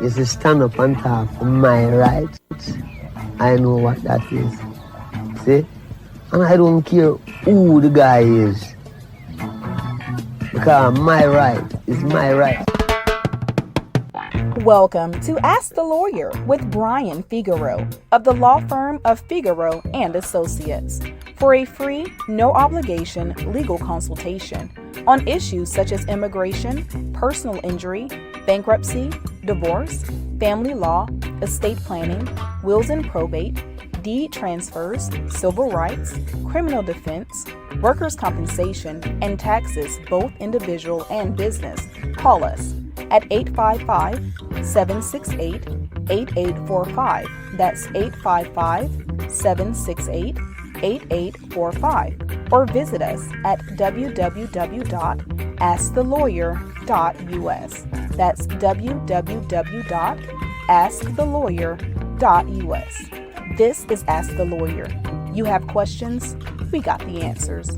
is to stand up and talk for my rights. I know what that is. See? And I don't care who the guy is. Because my right is my right. Welcome to Ask the Lawyer with Brian Figueroa of the law firm of Figueroa and Associates for a free, no obligation legal consultation on issues such as immigration, personal injury, bankruptcy, divorce, family law, estate planning, wills and probate, deed transfers, civil rights, criminal defense, workers' compensation, and taxes, both individual and business. Call us at 855-768-8845. That's 855-768-8845. Or visit us at www.askthelawyer.us. That's www.askthelawyer.us. This is Ask the Lawyer. You have questions, we got the answers.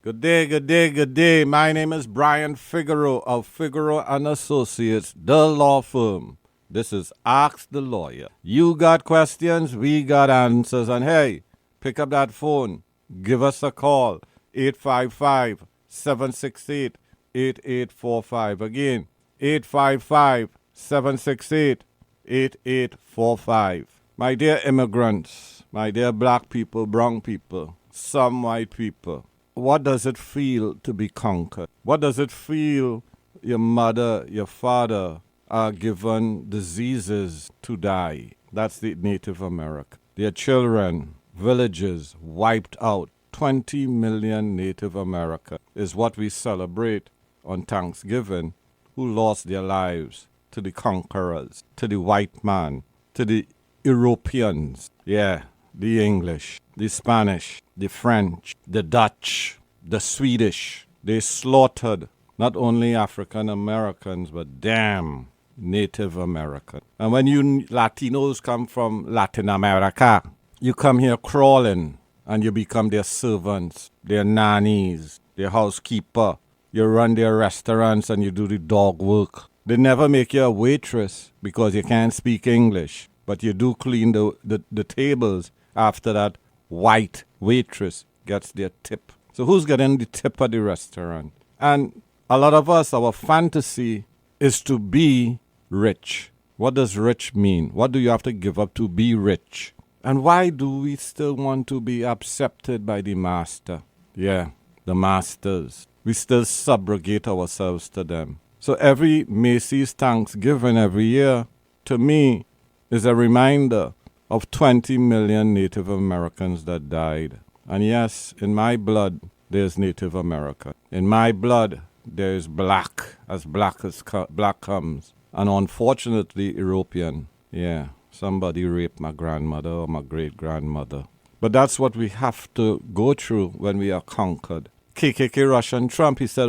Good day, good day, good day. My name is Brian Figueroa of Figueroa and Associates, the law firm. This is Ask the Lawyer. You got questions, we got answers. And hey, pick up that phone. Give us a call. 855-768-8845. Again, 855-768-8845. My dear immigrants, my dear black people, brown people, some white people, what does it feel to be conquered? What does it feel your mother, your father are given diseases to die? That's the Native American. Their children, villages wiped out. 20 million Native American is what we celebrate on Thanksgiving, who lost their lives to the conquerors, to the white man, to the Europeans. Yeah, the English, the Spanish, the French, the Dutch, the Swedish. They slaughtered not only African Americans, but damn Native American. And when you Latinos come from Latin America, you come here crawling and you become their servants, their nannies, their housekeeper. You run their restaurants and you do the dog work. They never make you a waitress because you can't speak English, but you do clean the tables after that white waitress gets their tip. So who's getting the tip at the restaurant? And a lot of us, our fantasy is to be rich. What does rich mean? What do you have to give up to be rich? And why do we still want to be accepted by the master? Yeah, the masters. We still subrogate ourselves to them. So every Macy's Thanksgiving every year, to me, is a reminder of 20 million Native Americans that died. And yes, in my blood, there's Native American. In my blood, there's black, as black comes. And unfortunately, European. Yeah, somebody raped my grandmother or my great-grandmother. But that's what we have to go through when we are conquered. KKK, Russian Trump, he said,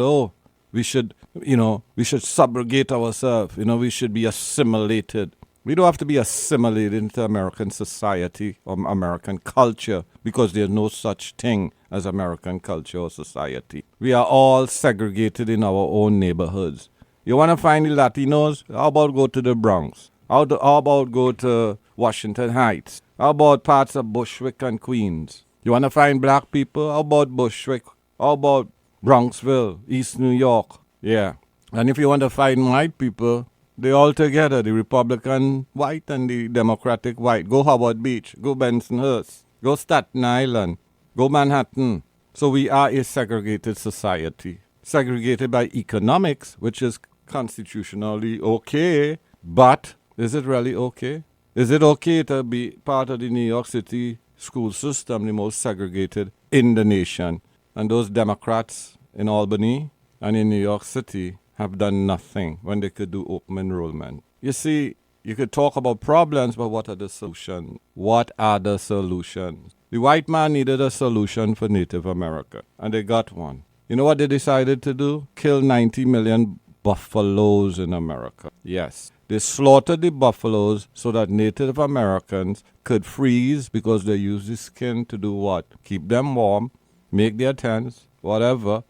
we should subrogate ourselves. We should be assimilated. We don't have to be assimilated into American society or American culture because there's no such thing as American culture or society. We are all segregated in our own neighborhoods. You want to find the Latinos? How about go to the Bronx? How about go to Washington Heights? How about parts of Bushwick and Queens? You want to find black people? How about Bushwick? How about Bronxville, East New York? Yeah. And if you want to find white people, they all together, the Republican white and the Democratic white. Go Howard Beach, go Bensonhurst, go Staten Island, go Manhattan. So we are a segregated society. Segregated by economics, which is constitutionally okay, but is it really okay? Is it okay to be part of the New York City school system, the most segregated in the nation? And those Democrats in Albany and in New York City have done nothing when they could do open enrollment. You see, you could talk about problems, but what are the solutions? What are the solutions? The white man needed a solution for Native America, and they got one. You know what they decided to do? Kill 90 million buffaloes in America. Yes. They slaughtered the buffaloes so that Native Americans could freeze because they use the skin to do what? Keep them warm, make their tents, whatever,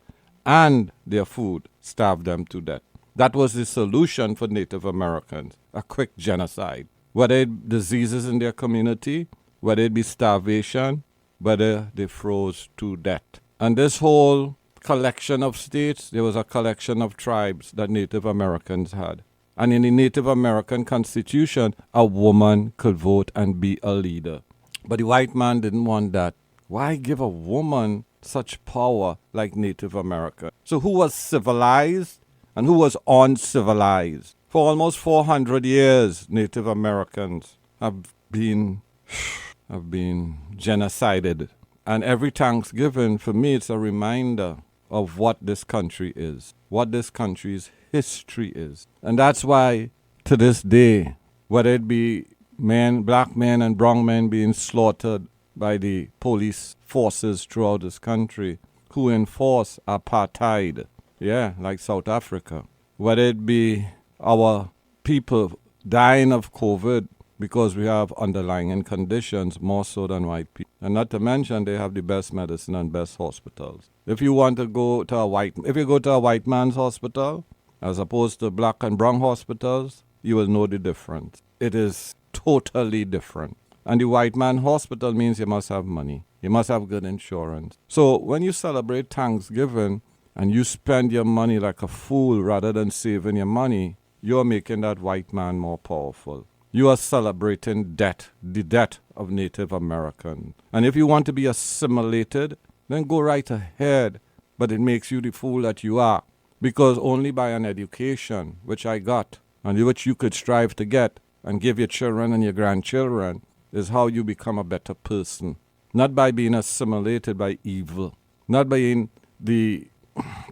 and their food, starve them to death. That was the solution for Native Americans, a quick genocide. Whether it diseases in their community, whether it be starvation, whether they froze to death. And this whole collection of states, there was a collection of tribes that Native Americans had. And in the Native American Constitution, a woman could vote and be a leader. But the white man didn't want that. Why give a woman such power like Native America? So who was civilized and who was uncivilized? For almost 400 years, Native Americans have been genocided. And every Thanksgiving, for me, it's a reminder of what this country is, what this country's history is. And that's why, to this day, whether it be men, black men and brown men being slaughtered by the police forces throughout this country who enforce apartheid, like South Africa, whether it be our people dying of COVID because we have underlying conditions more so than white people. And not to mention they have the best medicine and best hospitals. If you want to go to if you go to a white man's hospital as opposed to black and brown hospitals, you will know the difference. It is totally different. And the white man hospital means you must have money. You must have good insurance. So when you celebrate Thanksgiving and you spend your money like a fool rather than saving your money, you're making that white man more powerful. You are celebrating death, the death of Native Americans. And if you want to be assimilated, then go right ahead. But it makes you the fool that you are. Because only by an education, which I got, and which you could strive to get, and give your children and your grandchildren, is how you become a better person. Not by being assimilated by evil. Not by being the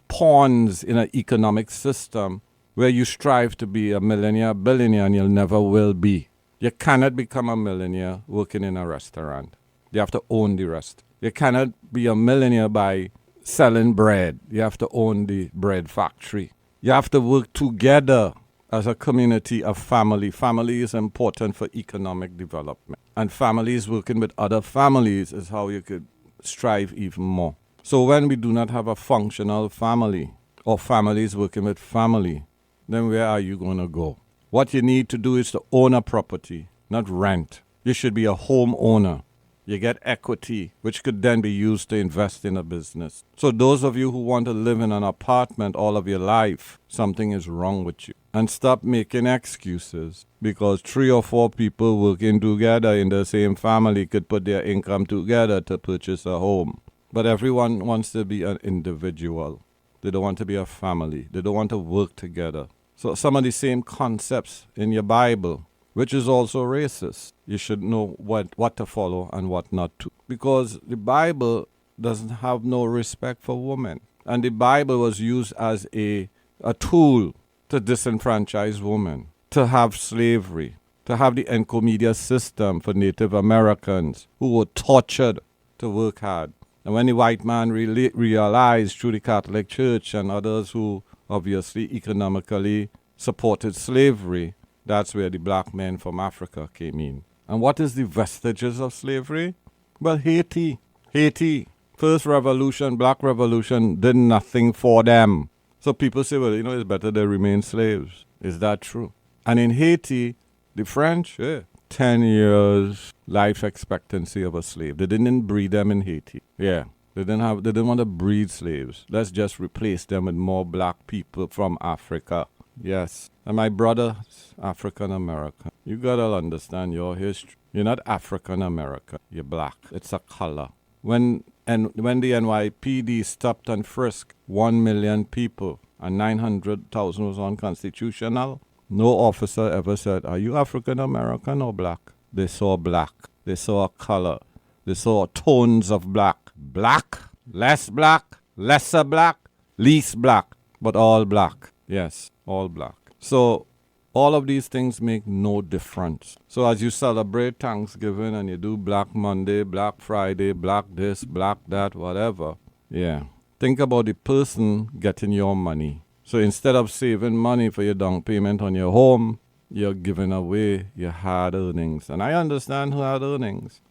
pawns in an economic system where you strive to be a millionaire, billionaire, and you'll never will be. You cannot become a millionaire working in a restaurant. You have to own the rest. You cannot be a millionaire by selling bread. You have to own the bread factory. You have to work together as a community of family. Family is important for economic development. And families working with other families is how you could strive even more. So when we do not have a functional family, or families working with family, then where are you going to go? What you need to do is to own a property, not rent. You should be a homeowner. You get equity, which could then be used to invest in a business. So those of you who want to live in an apartment all of your life, something is wrong with you. And stop making excuses, because 3 or 4 people working together in the same family could put their income together to purchase a home. But everyone wants to be an individual. They don't want to be a family. They don't want to work together. So some of the same concepts in your Bible, which is also racist. You should know what to follow and what not to. Because the Bible doesn't have no respect for women. And the Bible was used as a tool to disenfranchise women, to have slavery, to have the encomienda system for Native Americans who were tortured to work hard. And when the white man realized through the Catholic Church and others who obviously economically supported slavery, that's where the black men from Africa came in. And what is the vestiges of slavery? Well, Haiti. Haiti, first revolution, black revolution, did nothing for them. So people say, well, it's better they remain slaves. Is that true? And in Haiti, the French, 10 years life expectancy of a slave. They didn't breed them in Haiti. They didn't want to breed slaves. Let's just replace them with more black people from Africa. Yes. And my brother's African American. You gotta understand your history. You're not African American. You're black. It's a color. When the NYPD stopped and frisked 1 million people and 900,000 was unconstitutional, no officer ever said, are you African American or black? They saw black. They saw a color. They saw tones of black. Black, less black, lesser black, least black, but all black. Yes, all black. So all of these things make no difference. So as you celebrate Thanksgiving and you do Black Monday, Black Friday, Black this, Black that, whatever, think about the person getting your money. So instead of saving money for your down payment on your home, you're giving away your hard earnings. And I understand hard earnings.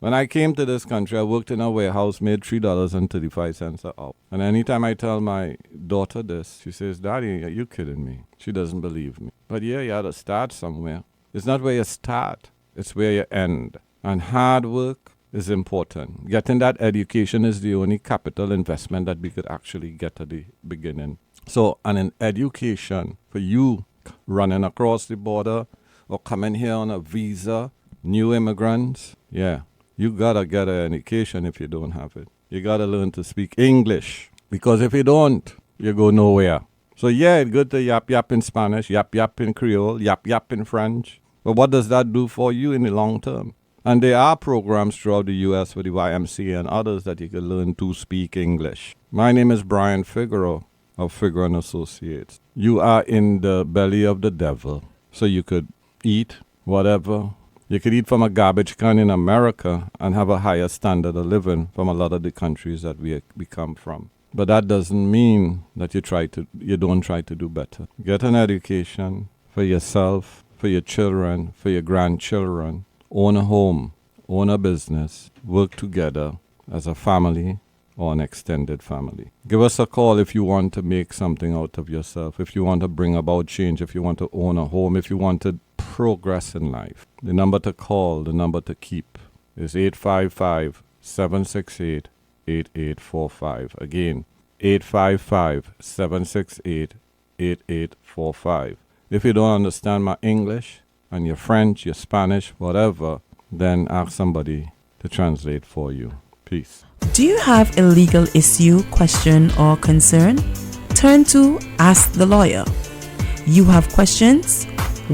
When I came to this country, I worked in a warehouse, made $3.35 an hour. And anytime I tell my daughter this, she says, Daddy, are you kidding me? She doesn't believe me. But yeah, you had to start somewhere. It's not where you start, it's where you end. And hard work is important. Getting that education is the only capital investment that we could actually get at the beginning. So, and in education, for you running across the border or coming here on a visa, new immigrants, yeah, you gotta get an education if you don't have it. You gotta learn to speak English, because if you don't, you go nowhere. So yeah, it's good to yap in Spanish, yap in Creole, yap in French. But what does that do for you in the long term? And there are programs throughout the U.S. with the YMCA and others that you can learn to speak English. My name is Brian Figueroa of Figueroa and Associates. You are in the belly of the devil, so you could eat whatever. You could eat from a garbage can in America and have a higher standard of living from a lot of the countries that we come from. But that doesn't mean that you don't try to do better. Get an education for yourself, for your children, for your grandchildren. Own a home, own a business, work together as a family or an extended family. Give us a call if you want to make something out of yourself, if you want to bring about change, if you want to own a home, if you want to progress in life. The number to call, the number to keep is 855-768-8845. Again, 855-768-8845. If you don't understand my English and your French, your Spanish, whatever, then ask somebody to translate for you. Peace. Do you have a legal issue, question, or concern? Turn to Ask the Lawyer. You have questions?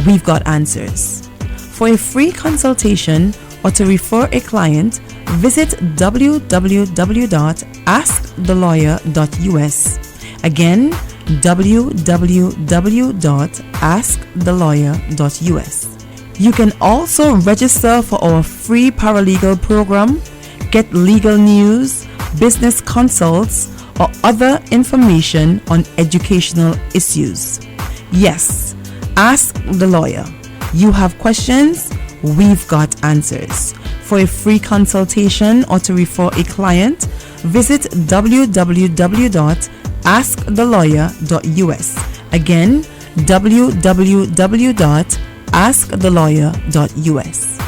We've got answers. For a free consultation or to refer a client, visit www.askthelawyer.us. Again, www.askthelawyer.us. You can also register for our free paralegal program, get legal news, business consults, or other information on educational issues. Yes, ask the lawyer. You have questions? We've got answers. For a free consultation or to refer a client, visit www.askthelawyer.us. Again, www.askthelawyer.us.